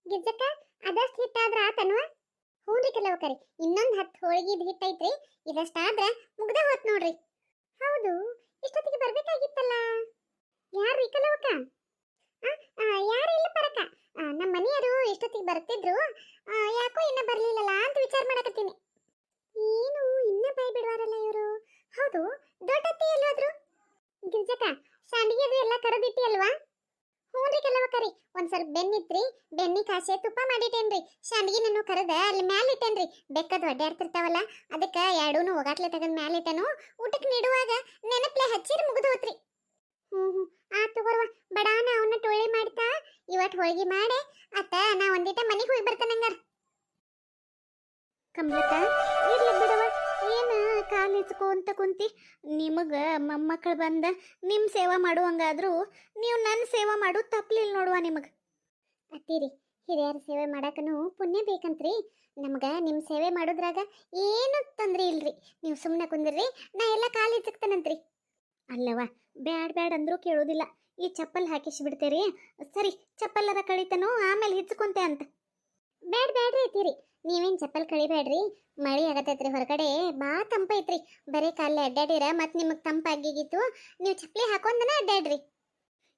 ಗಿರ್ಜಕ್ಕ ಅದಷ್ಟು ಹಿಟ್ಟಾದ್ರ ಆತನ್ವ. ಹೂನ್ರಿ ಕೆಲವಕರಿ ಇನ್ನೊಂದು 10 ಹೋಳಿಗೆದ್ ಹಿಟ್ಟೈತ್ರಿ. ಇದಷ್ಟಾದ್ರ ಮುಗ್ದ ಹೋತ್ ನೋಡ್ರಿ. ಹೌದು, ಇಷ್ಟೊತ್ತಿಗೆ ಬರ್ಬೇಕಾಗಿತ್ತಲ್ಲ. ಯಾರ್ರಿ ಕೆಲವಕ? ಯಾರು ಇಲ್ಲ ಪರಕ. ನಮ್ಮ ಮನೆಯವರು ಎಷ್ಟೊತ್ತಿಗೆ ಬರ್ತಿದ್ರು. ಯಾಕೋ ಇನ್ನ ಬರ್ಲಿಲ್ಲಲ್ಲ ಅಂತ ವಿಚಾರ ಮಾಡಕತ್ತೀನಿ. ಏನು ಇನ್ನ ಬಾಯ್ ಬಿಡ್ವಾರಲ್ಲ ಇವರು. ಹೌದು, ದೊಡ್ಡತ್ತಿ ಎಲ್ಲೋದ್ರು? ಗಿರ್ಜಕ್ಕ ಶಾಂಡಿಗೆದು ಎಲ್ಲ ಕರದಿಟ್ಟಿ ಅಲ್ವಾ? ಹ್ಞೂನ್ರಿ ಕೆಲವಕರಿ ಒಂದ್ ಸ್ವಲ್ಪ ಬೆನ್ನಿತ್ರಿ, ಬೆನ್ನಿ ಕಾಸೆ ತುಪ್ಪ ಮಾಡಿಟ್ಟೇನ್ರಿ. ಶಾಂಡ್ಗಿನೂ ಕರೆದ ಅಲ್ಲಿ ಮ್ಯಾಲ ಇಟ್ಟೇನ್ರಿ. ಬೆಕ್ಕದ ಒಡ್ಡಾಡ್ತಿರ್ತಾವಲ್ಲ ಅದಕ್ಕೆ ಎರಡೂನು ಒಗಾಟ್ಲೆ ತೆಗೆದ್ ಮ್ಯಾಲ ಇಟ್ಟನು. ಊಟಕ್ಕೆ ನೀಡುವಾಗ ನೆನಪ್ಲೆ ಹಚ್ಚಿರಿ ಮುಗಿದೋತ್ರಿ. ಹ್ಞೂ ಆತು ಬರುವ ಬಡಾನ ಅವನ್ನ ಟೊಳ್ಳಿ ಮಾಡ್ತಾ ಇವತ್ತು ಹೋಳಿಗೆ ಮಾಡೆ ಅತ್ತ ನಾ ಒಂದಿಟ ಮನೆಗೆ ಹೋಗಿ ಬರ್ತಾನಂಗಾರ. ಕಮಲಕ್ಕ ಇರ್ಲಿ ಬಿಡವ, ಏನ ಕಾಲು ಇಚ್ಕೊಂತ ಕುಂತಿ. ನಿಮಗ ಮೊಮ್ಮಕ್ಕಳು ಬಂದ ನಿಮ್ಮ ಸೇವಾ ಮಾಡುವಂಗಾದ್ರೂ ನೀವು ನನ್ನ ಸೇವಾ ಮಾಡೋದು ತಪ್ಪಲಿಲ್ಲ ನೋಡುವ. ನಿಮಗೆ ಅತ್ತೀರಿ ಹಿರಿಯರ ಸೇವೆ ಮಾಡಕ್ಕೂ ಪುಣ್ಯ ಬೇಕಂತ್ರಿ. ನಮ್ಗೆ ನಿಮ್ಮ ಸೇವೆ ಮಾಡೋದ್ರಾಗ ಏನು ತೊಂದ್ರೆ ಇಲ್ರಿ. ನೀವು ಸುಮ್ಮನೆ ಕುಂದಿರ್ರಿ, ನಾ ಎಲ್ಲ ಕಾಲು ಇಚ್ಚಕ್ತೇನಂತ್ರಿ. ಅಲ್ಲವ ಬ್ಯಾಡ್ ಬ್ಯಾಡ್ ಅಂದ್ರೂ ಕೇಳೋದಿಲ್ಲ. ಈ ಚಪ್ಪಲ್ ಹಾಕಿಸ್ಬಿಡ್ತೇರಿ. ಸರಿ ಚಪ್ಪಲ್ಲರ ಕಳಿತನು ಆಮೇಲೆ ಹಿಚ್ಕೊಂತೆ ಅಂತ. ಬ್ಯಾಡ್ರಿ ಐತಿರಿ, ನೀವೇನು ಚಪ್ಪಲ್ ಕಳಿಬೇಡ್ರಿ. ಮಳೆ ಆಗತೈತ್ರಿ, ಹೊರಗಡೆ ಬಾ ತಂಪೈತ್ರಿ. ಬರೀ ಕಾಲೇ ಅಡ್ಡಾಡಿರ ಮತ್ತೆ ನಿಮಗೆ ತಂಪಾಗಿಗಿತ್ತು. ನೀವು ಚಪ್ಪಲಿ ಹಾಕೊಂಡನ ಅಡ್ಡಾಡ್ರಿ.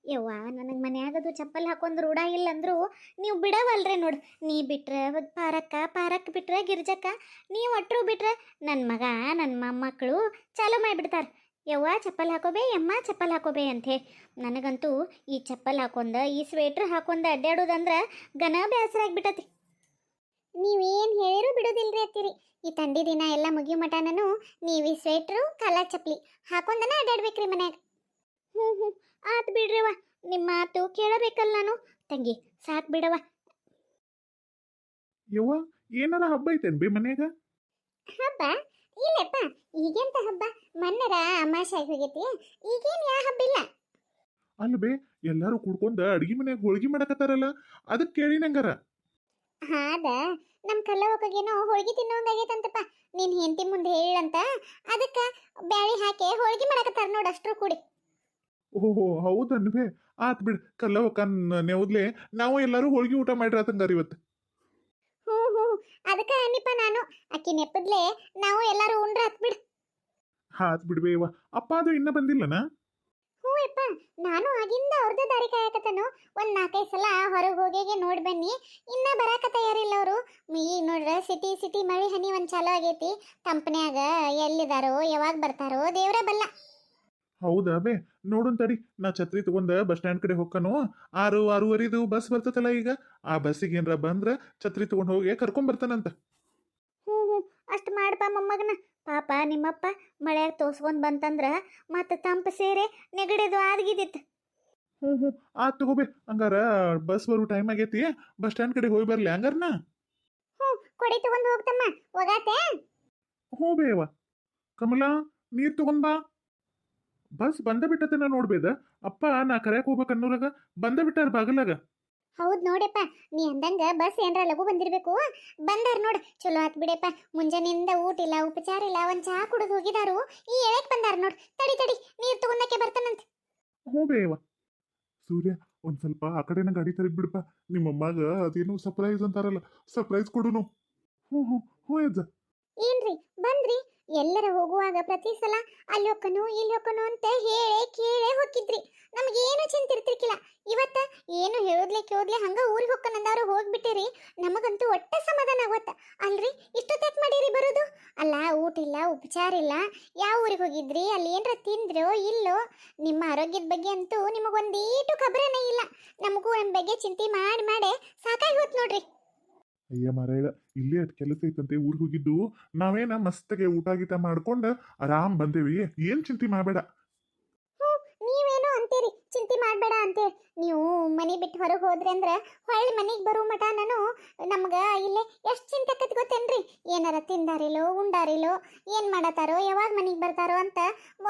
ಯವ್ವ ನನಗೆ ಮನ್ಯಾಗದು ಚಪ್ಪಲ್ ಹಾಕೊಂಡ್ ರೂಢ ಇಲ್ಲ ಅಂದ್ರು ನೀವು ಬಿಡವಲ್ರಿ ನೋಡು. ನೀ ಬಿಟ್ರೆ ಪಾರಕ್ಕ ಬಿಟ್ರೆ ಗಿರ್ಜಕ್ಕ, ನೀವು ಒಟ್ಟರು ಬಿಟ್ರೆ ನನ್ನ ಮಗ ನನ್ನ ಮೊಮ್ಮಕ್ಕಳು ಚಾಲು ಮಾಡಿಬಿಡ್ತಾರೆ. ಯವ್ವ ಚಪ್ಪಲ್ ಹಾಕೋಬೇ, ಯಮ್ಮ ಚಪ್ಪಲ್ ಹಾಕೋಬೇ ಅಂತೆ. ನನಗಂತೂ ಈ ಚಪ್ಪಲ್ ಹಾಕೊಂಡ ಈ ಸ್ವೆಟ್ರ್ ಹಾಕೊಂಡ ಅಡ್ಡಾಡೋದಂದ್ರೆ ಘನ ಬೇಸರ ಆಗ್ಬಿಟ್ಟತಿ. ನೀವೇನು ಹೇಳಿರೂ ಬಿಡೋದಿಲ್ರಿ ಅತ್ತೀರಿ. ಈ ಥಂಡಿ ದಿನ ಎಲ್ಲ ಮುಗಿಯೋ ಮಟನೂ ನೀವು ಈ ಸ್ವೆಟ್ರು ಕಾಲ ಚಪ್ಪಲಿ ಹಾಕೊಂಡನ ಅಡ್ಡಾಡ್ಬೇಕ್ರಿ ಮನ್ಯಾಗ. ಹ್ಞೂ ಆತು ಬಿಡ್ರಿವ, ನಿಮ್ಮ ಮಾತು ಕೇಳಬೇಕಲ್ಲ ನಾನು. ತಂಗಿ ಸಾಕು ಬಿಡವ. ಯವ್ವ ಏನಾರ ಹಬ್ಬ ಐತೇನ್ ಬಿ ಮನ್ಯಾಗ? ಹಬ್ಬ ಇಲ್ಲಪ್ಪ, ಈಗೆಂತ ಹಬ್ಬ? ಮೊನ್ನೆರ ಅಮಾವಾಸ್ಯೆ ಹೋಗೈತಿ, ಈಗೇನು ಯಾವ ಹಬ್ಬ ಇಲ್ಲ. ಅಲ್ಲ ಬೇ, ಎಲ್ಲಾರು ಕುಡ್ಕೊಂಡ ಅಡ್ಗಿ ಮನ್ಯಾಗ ಹೋಳ್ಗಿ ಮಾಡಕತ್ತಾರಲ್ಲ, ಅದಕ್ಕೆ ಕೇಳಿ ನಂಗಾರ. ಹಾದ ನಮ್ಮ ಕಲ್ಲವಕ್ಕಗೇನೋ ಹೋಳ್ಗಿ ತಿನ್ನೋಂಗಾಗೈತಂತಪ್ಪ. ನೀನ್ ಹೆಂಡತಿ ಮುಂದೆ ಹೇಳಂತ ಅದಕ್ಕೆ ಬ್ಯಾಳಿ ಹಾಕಿ ಹೋಳ್ಗಿ ಮಾಡಕತ್ತಾರ ನೋಡು ಅಷ್ಟ್ರು ಕೂಡಿ. ಓಹೋ ಹೌದನ್ಬೇ, ಆತ್ ಬಿಡ್. ಕಲ್ಲವಕ್ಕ ನೆವದ್ಲೆ ನಾವು ಎಲ್ಲಾರು ಹೋಳ್ಗಿ ಊಟ ಮಾಡಿರತಂಗಾರ ಇವತ್ತು. ಹ್ಞೂ ಅದಕ್ಕೆ ಅನ್ನಿಪ್ಪ ನಾನು. ಅಕ್ಕಿ ನೆಪ್ಪದ್ಲೆ ನಾವು ಎಲ್ಲಾರು ಉಂಡ್ರ ಹತ್ ಬಿಡ್. ಆತ್ ಬಿಡ್ಬೇ ಇವ. ಅಪ್ಪ ಅದು ಇನ್ನ ಬಂದಿಲ್ಲನ? ಹ್ಞೂ ಯಪ್ಪ, ನಾನು ಆಗಿಂದ ಅವ್ರದ್ದೇ ದಾರಿ ಕಾಯಕತ್ತನು. ಒಂದು 4-5 ಸಲ ಹೊರಗೆ ಹೋಗಿಗೆ ನೋಡಿ ಬನ್ನಿ, ಇನ್ನ ಬರಾಕ ತಯಾರಿಲ್ಲ ಅವರು. ಈಗ ನೋಡ್ರೆ ಸಿಟಿ ಮಳೆ ಹನಿ ಒಂದು ಚಾಲು ಆಗೈತಿ. ಕಂಪ್ನ್ಯಾಗ ಎಲ್ಲಿದಾರೋ ಯಾವಾಗ ಬರ್ತಾರೋ ದೇವ್ರ ಬಲ್ಲ. ಹೌದಾ ಬೇ, ನೋಡುನ್ ತಡಿ. ನಾ ಛತ್ರಿ ತಗೊಂಡ ಬಸ್ ಸ್ಟ್ಯಾಂಡ್ ಕಡೆ ಹೋಗ್ಕನು. 6-6:30 ಬಸ್ ಬರ್ತತಲ್ಲ ಈಗ. ಆ ಬಸ್ಸಿಗೆ ಏನ್ರ ಬಂದ್ರ ಛತ್ರಿ ತಗೊಂಡ್ ಹೋಗಿ ಕರ್ಕೊಂಡ್ ಬರ್ತಾನಂತ. ಹ್ಞೂ ಅಷ್ಟು ಮಾಡಪ್ಪ ಮೊಮ್ಮಗನ. ಪಾಪ ನಿಮ್ಮಪ್ಪ ಮಳ್ಯಾಗ ತೋರ್ಸ್ಕೊಂಡ್ ಬಂತಂದ್ರ ಮತ್ತೆ ತಂಪು ಸೇರೆ ನೆಗಡಿದು ಆದ್ಗಿದಿತ್ತು. ಹ್ಞೂ ಆತ್ ತಗೋಬೇ. ಹಂಗಾರ ಬಸ್ ಬರೋ ಟೈಮ್ ಆಗೈತಿ, ಬಸ್ ಸ್ಟ್ಯಾಂಡ್ ಕಡೆ ಹೋಗಿ ಬರ್ಲಿ ಹಂಗಾರನ? ಹ್ಞೂ ಕೊಡಿ ತಗೊಂಡು ಹೋಗ್ತಮ್ಮ, ಹೋಗಾತೆ. ಹ್ಞೂ ಬೇವ. ಕಮಲಾ ನೀರ್ ತಗೊಂಡ್ ಬಾ. ಬಸ್ ಬಂದ ಬಿಟ್ಟತನ ನೋಡ್ಬೇದ. ಅಪ್ಪ ನಾ ಕರ್ಯಾಕ್ ಹೋಗ್ಬೇಕು ಅನ್ನೋರಾಗ ಬಂದ ಬಿಟ್ಟಾರ ಬಾಗಲಾಗ. ಹೌದು ನೋಡಪ್ಪ, ನೀ ಅಂದಂಗ ಬಸ್ ಏನ್ರ ಲಘು ಬಂದಿರ್ಬೇಕು. ಬಂದಾರ ನೋಡು, ಚಲೋ ಆತ್ ಬಿಡಪ್ಪ. ಮುಂಜಾನೆಯಿಂದ ಊಟ ಇಲ್ಲ ಉಪಚಾರ ಇಲ್ಲ, ಒಂದು ಚಹಾ ಕುಡಿದು ಹೋಗಿದಾರು. ಈ ಎಳಕ್ ಬಂದಾರ ನೋಡು. ತಡಿ ನೀರು ತಗೊಂಡಕ್ಕೆ ಬರ್ತಾನಂತ. ಹ್ಞೂ ಬೇವ. ಸೂರ್ಯ ಒಂದ್ ಸ್ವಲ್ಪ ಆ ಕಡೆನ ಗಾಡಿ ತರದ್ ಬಿಡಪ್ಪ. ನಿಮ್ಮಮ್ಮಾಗ ಅದೇನು ಸರ್ಪ್ರೈಸ್ ಅಂತಾರಲ್ಲ, ಸರ್ಪ್ರೈಸ್ ಕೊಡುನು. ಹ್ಞೂ ಅಜ್ಜ. ಏನ್ರಿ ಬಂದ್ರಿ? ಎಲ್ಲರ ಹೋಗುವಾಗ ಪ್ರತಿ ಸಲ ಅಲ್ಲಿ ಹೊಕ್ಕನು ಇಲ್ಲಿ ಹೊಕ್ಕನು ಅಂತ ಹೇಳೇ ಕೇಳೇ ಹೋಗಿದ್ರಿ. ನಮಗೇನು ಚಿಂತಿರ್ತಿರ್ಕಿಲ್ಲ. ಇವತ್ತ ಏನು ಕೇಳೋದ್ಲೆ ಹಂಗ ಊರಿಗೆ ಹೊಕ್ಕನಂದವ್ರು ಹೋಗ್ಬಿಟ್ಟಿರಿ. ನಮಗಂತೂ ಒಟ್ಟ ಸಮಾಧಾನ ಆಗತ್ತ. ಅಲ್ರಿ ಇಷ್ಟೊತ್ತಾಕ್ ಮಾಡೀರಿ ಬರೋದು? ಅಲ್ಲ ಊಟ ಇಲ್ಲ ಉಪಚಾರ ಇಲ್ಲ. ಯಾವ ಊರಿಗೆ ಹೋಗಿದ್ರಿ? ಅಲ್ಲಿ ಏನ್ರ ತಿಂದ್ರೋ ಇಲ್ಲೋ? ನಿಮ್ಮ ಆರೋಗ್ಯದ ಬಗ್ಗೆ ಅಂತೂ ನಿಮಗೊಂದೀಟು ಖಬರನೇ ಇಲ್ಲ. ನಮಗೂ ನಮ್ಮ ಬಗ್ಗೆ ಚಿಂತೆ ಮಾಡಿ ಸಾಕಾಗಿ ಹೋತ್ ನೋಡ್ರಿ. ಅಯ್ಯ ಮಾರಾಯ, ಇಲ್ಲೇ ಅಟ್ ಕೆಲಸ ಐತಂತೆ ಊರಿಗೆ ಹೋಗಿದ್ದು. ನಾವೇನ ಮಸ್ತಗೆ ಊಟ ಗೀಟ ಮಾಡ್ಕೊಂಡ ಆರಾಮ್ ಬಂದೇವಿ. ಏನ್ ಚಿಂತೆ ಮಾಡಬೇಡ. ನೀವೇನೋ ಅಂತೀರಿ ಚಿಂತೆ ಮಾಡಬೇಡ ಅಂತೇಳಿ. ನೀವು ಮನೆ ಬಿಟ್ಟು ಹೊರಗೆ ಹೋದ್ರಿ ಅಂದ್ರೆ ಹೊಳ್ಳಿ ಮನೆಗೆ ಬರೋ ಮಟ ನಾನು ನಮ್ಗೆ ಇಲ್ಲೇ ಎಷ್ಟು ಚಿಂತೆ ಆಕತಿ ಗೊತ್ತೇನ್ರಿ? ಏನಾರ ತಿಂದಾರಿಲ್ಲೋ ಉಂಡಾರಿಲ್ಲೋ, ಏನು ಮಾಡತಾರೋ ಯಾವಾಗ ಮನೆಗೆ ಬರ್ತಾರೋ ಅಂತ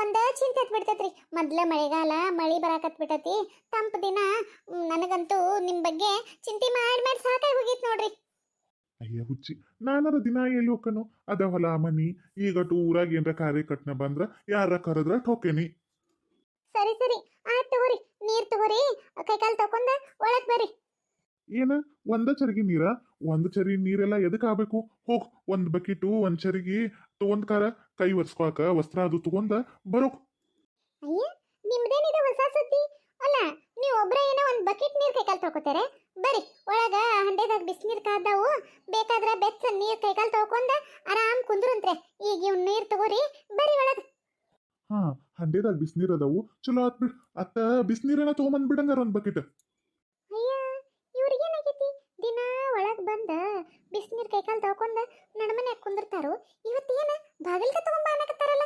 ಒಂದೇ ಚಿಂತೆ ಬಿಡ್ತೈತ್ರಿ. ಮೊದ್ಲ ಮಳೆಗಾಲ, ಮಳೆ ಬರಾಕತ್ ಬಿಟ್ಟತಿ. ತಂಪು ದಿನ. ನನಗಂತೂ ನಿಮ್ಮ ಬಗ್ಗೆ ಚಿಂತೆ ಮಾಡಿ ಸಾಕಾಗಿ ಹೋಗಿತ್ತು ನೋಡ್ರಿ. ಅಯ್ಯ ಹುಚ್ಚಿ, ನಾನರ ದಿನ ಎಲ್ಲಿ ಹೋಕ್ಕನು? ಅದ ಹೊಲ ಮನಿ. ಈಗಟು ಊರಾಗ ಏನ್ರ ಕಾರ್ಯಕಟ್ನ ಬಂದ್ರ ಯಾರ ಕರೆದ್ರ ಹೋಕೇನಿ. ಸರಿ ಆಯ್ತು ತಗೋರಿ, ನೀರು ತಗೋರಿ, ಕೈಕಾಲು ತಕೊಂಡ ಒಳಗೆ ಬರ್ರಿ. ಏನ ಒಂದ ಚರಗಿ ನೀರ ಒಂದ್ ಚರಿ ನೀರೆಲ್ಲ ಎದಕ್ ಆಗ್ಬೇಕು? ಹೋಗ್ ಒಂದ್ ಬಕೆಟು ಒಂದ್ ಚರಗಿ ತಗೊಂಡ್ ಕಾರ ಕೈ ಒರ್ಸ್ಕೊಳಕ ವಸ್ತ್ರ ಅದು ತಗೊಂಡ ಬರೋಕ್. ಅಯ್ಯ ನಿಮ್ದೇನಿದೆ ಹೊಸ ಸುದ್ದಿ? ಅಲ್ಲ ನೀವು ಒಬ್ರೇ ಏನೋ ಒಂದು ಬಕೆಟ್ ನೀರು ಕೈಕಾಲು ತೊಳ್ಕೊತಾರೆ. ಬರ್ರಿ ಒಳಗ ಹಂಡೆದಾಗ ಬಿಸಿನೀರು ಕಾದಾವು, ಬೇಕಾದ್ರೆ ಬೆಚ್ಚ ನೀರು ಕೈಕಾಲು ತೊಳ್ಕೊಂಡ ಆರಾಮ್ ಕುಂದ್ರಂತ್ರೆ. ಈಗ ಇವ್ ನೀರು ತಗೋರಿ, ಬರ್ರಿ ಒಳಗ. ಹಾ, ಹಂಡೆದಾಗ ಬಿಸಿನೀರ್ ಅದಾವು, ಚಲೋ ಆತ್ ಬಿಡ್. ಅತ್ತ ಬಿಸಿನೀರನ್ನ ತಗೊಂಬಂದ್ ಬಿಡಂಗಾರ ಒಂದ್ ಬಕೆಟ್. ಅಯ್ಯ ಇವ್ರಿಗೇನಾಗೈತಿ? ದಿನ ಒಳಗೆ ಬಂದ ಬಿಸಿನೀರು ಕೈಕಾಲು ತೊಳ್ಕೊಂಡ ನಡಮನ್ಯಾಗ ಕುಂದಿರ್ತಾರೋ, ಇವತ್ತೇನ ಬಾಗಿಲ್ಗೆ ತಗೊಂಬ ಅನ್ನಕತ್ತಾರಲ್ಲ.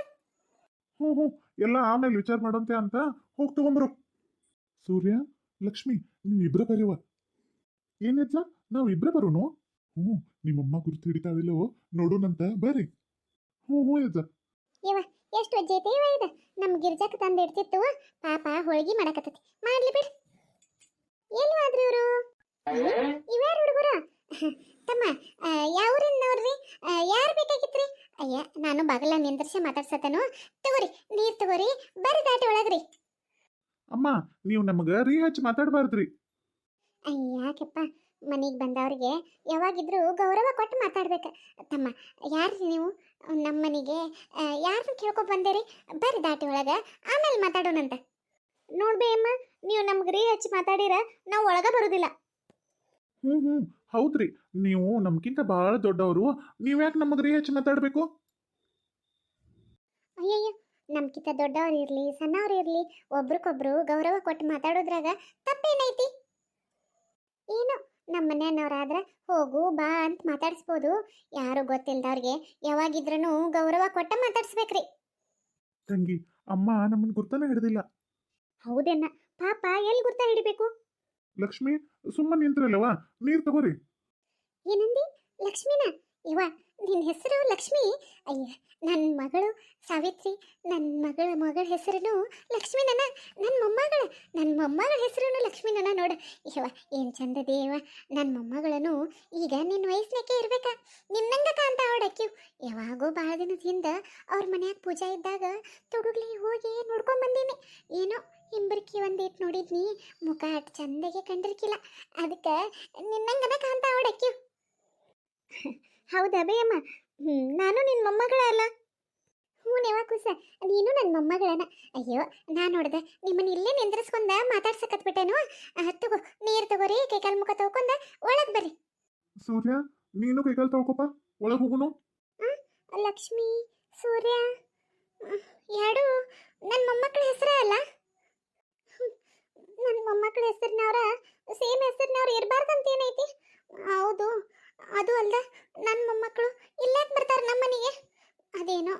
ಹ್ಞೂ ಎಲ್ಲ ಆಮೇಲೆ ವಿಚಾರ ಮಾಡೋಂತೆ ಅಂತ ಹೋಗಿ ತಗೊಂಬರು. ಸೂರ್ಯ, ಲಕ್ಷ್ಮಿ, ನೀವಿಬ್ರ ಬರೀವ. ಏನಿದ್ಲ, ನಾವ್ ಇಬ್ರೇ ಬರೋನು. ಹ್ಞೂ, ನಿಮ್ಮಮ್ಮ ಗುರ್ತು ಹಿಡಿತಾಳಿಲ್ಲೋ ನೋಡೋಣಂತ ಬರ್ರಿ. ಹ್ಞೂ ಯಜ್ಜ. ಇವ ಎಷ್ಟು ವಜ್ಜೈತೆ ಇವ ಇದು. ನಮ್ಮ ಗಿರ್ಜಾಕ್ ತಂದು ಇಡ್ತಿತ್ತು, ಪಾಪ ಹೋಳಿಗೆ ಮಾಡಕತ್ತತಿ. ಮಾಡ್ಲಿ ಬಿಡ್. ಎಲ್ಲಿ ಹೋದ್ರಿ ಇವರು? ಇವ್ಯಾರು ಹುಡುಗರು? ತಮ್ಮ ಯಾವ್ರಿಂದ ನೋಡ್ರಿ? ಯಾರು ಬೇಕಾಗಿತ್ರಿ? ಅಯ್ಯ ನಾನು ಬಾಗಲ ನಿಂದ್ರಿಸಿ ಮಾತಾಡ್ಸತನು. ತಗೋರಿ ನೀರ್ ತಗೋರಿ, ಬರ್ರಿ ದಾಟಿ ಒಳಗ್ರಿ. ಅಮ್ಮ, ನೀವು ನಮಗ ರೀ ಹಚ್ಚಿ ಮಾತಾಡ್ಬಾರ್ದ್ರಿ. ಯಾಕೆಪ್ಪ, ಮನೆಗೆ ಬಂದವ್ರಿಗೆ ಯಾವಾಗಿದ್ರೂ ಗೌರವ ಕೊಟ್ಟು ಮಾತಾಡ್ಬೇಕು. ತಮ್ಮ ಯಾರ್ರಿ ನೀವು? ನಮ್ಮ ಮನೆಗೆ ಯಾರನ್ನ ಕೇಳ್ಕೊ ಬಂದೇರಿ? ಬರ್ರಿ ದಾಟಿ ಒಳಗ, ಆಮೇಲೆ ಮಾತಾಡೋಣಂತ. ನೋಡ್ಬೇ ಅಮ್ಮ, ನೀವು ನಮ್ಗೆ ರೀ ಹಚ್ಚಿ ಮಾತಾಡಿರ ನಾವು ಒಳಗ ಬರೋದಿಲ್ಲ. ಹ್ಞೂ ಹೌದ್ರಿ, ನೀವು ನಮ್ಗಿಂತ ಭಾಳ ದೊಡ್ಡವರು, ನೀವ್ಯಾಕೆ ನಮಗ್ ರೀ ಹಚ್ಚಿ ಮಾತಾಡ್ಬೇಕು? ಅಯ್ಯಯ್ಯ, ನಮ್ಕಿಂತ ದೊಡ್ಡವ್ರು ಇರಲಿ ಸಣ್ಣವ್ರು ಇರಲಿ, ಒಬ್ರಿಗೊಬ್ರು ಗೌರವ ಕೊಟ್ಟು ಮಾತಾಡೋದ್ರಾಗ ತಪ್ಪೇನೈತಿ? ಏನು ನಮ್ಮ ಮನೆಯವ್ರಾದ್ರ ಹೋಗು ಬಾ ಅಂತ ಮಾತಾಡಿಸ್ಬೋದು. ಯಾರು ಗೊತ್ತಿಲ್ದವ್ರಿಗೆ ಯಾವಾಗಿದ್ರೂ ಗೌರವ ಕೊಟ್ಟ ಮಾತಾಡ್ಸ್ಬೇಕ್ರಿ. ತಂಗಿ, ಅಮ್ಮ ನಮ್ಮನ್ನ ಗುರ್ತನ ಹಿಡ್ದಿಲ್ಲ. ಹೌದೇನ? ಪಾಪ ಎಲ್ಲಿ ಗುರ್ತ ಹಿಡಿಬೇಕು? ಲಕ್ಷ್ಮಿ, ಸುಮ್ಮನೆ ನಿಂತ್ರಲ್ಲವಾ, ನೀರ್ ತಗೋರಿ. ಏನಂದಿ? ಲಕ್ಷ್ಮಿನ? ಇವ ನಿನ್ನ ಹೆಸರು ಲಕ್ಷ್ಮಿ? ಅಯ್ಯ, ನನ್ನ ಮಗಳು ಸಾವಿತ್ರಿ, ನನ್ನ ಮಗಳ ಹೆಸರು ಲಕ್ಷ್ಮಿನನ. ನನ್ನ ಮೊಮ್ಮಗಳ ಹೆಸರು ಲಕ್ಷ್ಮಿನನ. ನೋಡ ಇವ ಏನು ಚಂದ ದೇವ. ನನ್ನ ಮೊಮ್ಮಗಳನ್ನು ಈಗ ನಿನ್ನ ವಯಸ್ಸಿನಕ್ಕೆ ಇರ್ಬೇಕ, ನಿನ್ನಂಗ ಕಾಂತ ಅವಡಕ್ಕಿವ್. ಯಾವಾಗೋ ಭಾಳ ದಿನದ ಹಿಂದೆ ಅವ್ರ ಮನ್ಯಾಗ ಪೂಜಾ ಇದ್ದಾಗ ತೊಡುಗ್ಲಿ ಹೋಗಿ ನೋಡ್ಕೊಂಡ್ ಬಂದೀನಿ. ಏನೋ ಹಿಂಬರ್ಕಿ ಒಂದಿಟ್ಟು ನೋಡಿದ್ನಿ, ಮುಖ ಅಟ್ ಚಂದಗೆ ಕಂಡಿರ್ಕಿಲ್ಲ, ಅದಕ್ಕೆ ನಿನ್ನಂಗನ ಕಾಂತ ಅವಡಕ್ಕಿವ್. ಹೌದಾ ಬೇಯಮ್ಮ? ನಾನು ನಿನ್ನ ಮೊಮ್ಮಗಳ ಅಲ್ಲ? ಹ್ಞೂ ನೆವ ಕುಸ, ನೀನು ನನ್ನ ಮೊಮ್ಮಗಳನ. ಅಯ್ಯೋ, ನಾನು ನೋಡ್ದೆ ನಿಮ್ಮನ್ನ ಇಲ್ಲೇ ನಿಂದ್ರಿಸ್ಕೊಂಡ ಮಾತಾಡ್ಸಕತ್ಬಿಟ್ಟೇನು. ತಗೋ ನೀರು ತಗೋರಿ, ಕೈಕಾಲು ಮುಖ ತೊಳ್ಕೊಂಡ ಒಳಗೆ ಬರ್ರಿ. ಸೂರ್ಯ, ನೀನು ಕೈಕಾಲು ತೊಳ್ಕೊಪ್ಪ, ಒಳಗೆ ಹೋಗುನು. ಲಕ್ಷ್ಮಿ, ಸೂರ್ಯ, ಎರಡು ನನ್ನ ಮೊಮ್ಮಕ್ಕಳ ಹೆಸರೇ ಅಲ್ಲ? ನನ್ನ ಮೊಮ್ಮಕ್ಕಳ ಹೆಸರಿನವ್ರ ಸೇಮ್ ಹೆಸರಿನವ್ರು ಇರಬಾರ್ದಂತ ಏನೈತಿ? ಹೌದು, ಅದು ಅಲ್ದ ನನ್ನ ಮೊಮ್ಮಕ್ಕಳು ಇಲ್ಲಾಕೆ ಬರ್ತಾರೆ ನಮ್ಮ ಮನೆಗೆ? ಅದೇನೋ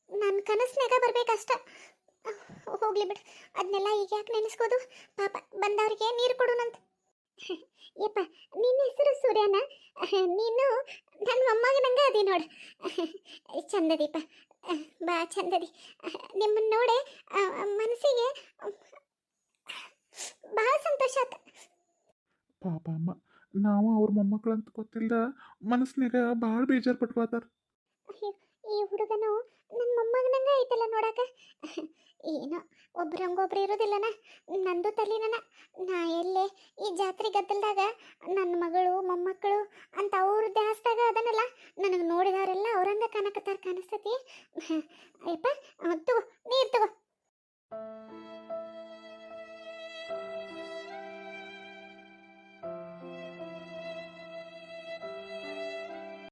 ನನ್ನ ಕನಸ್ನಾಗ ಬರ್ಬೇಕಷ್ಟ. ಹೋಗ್ಲಿ ಬಿಡು, ಅದನ್ನೆಲ್ಲ ಈಗ ಯಾಕೆ ನೆನೆಸ್ಕೋದು? ಪಾಪ ಬಂದವ್ರಿಗೆ ನೀರು ಕೊಡೋಣಂತ. ಯಪ್ಪ, ನಿನ್ನ ಹೆಸರು ಸೂರ್ಯನ? ನೀನು ನನ್ನ ಮೊಮ್ಮಗನಂಗ ಅದಿ ನೋಡು. ಚಂದದೀಪ, ಬಾ ಚಂದದಿ. ನಿಮ್ಮನ್ನ ನೋಡೆ ಮನಸ್ಸಿಗೆ ಬಹಳ ಸಂತೋಷ ಆತ. ಪಾಪ ಅಮ್ಮ, ನಾವು ಅವ್ರ ಮೊಮ್ಮಕ್ಕಳಂತ ಗೊತ್ತಿಲ್ದ ಮನಸ್ಸಿನಾಗ ಭಾಳ ಬೇಜಾರು ಪಟ್ಕೋತಾರ. ಈ ಹುಡುಗನು ನನ್ನ ಮೊಮ್ಮಗನಂಗ ಐತಲ್ಲ ನೋಡಕ. ಏನೋ ಒಬ್ರಂಗೊಬ್ರು ಇರೋದಿಲ್ಲನ. ನಂದು ತಲೆನನ. ನಾ ಎಲ್ಲೇ ಈ ಜಾತ್ರೆ ಗದ್ದಲ್ದಾಗ ನನ್ನ ಮಗಳು ಮೊಮ್ಮಕ್ಕಳು ಅಂತ ಅವ್ರ ದ್ಯಾಸ್ದಾಗ ಅದನ್ನಲ್ಲ, ನನಗೆ ನೋಡಿದವರೆಲ್ಲ ಅವ್ರಂಗ ಕಾಣಕತ್ತಾರ ಕಾಣಿಸ್ತತಿ. ಅಯ್ಯಪ್ಪ,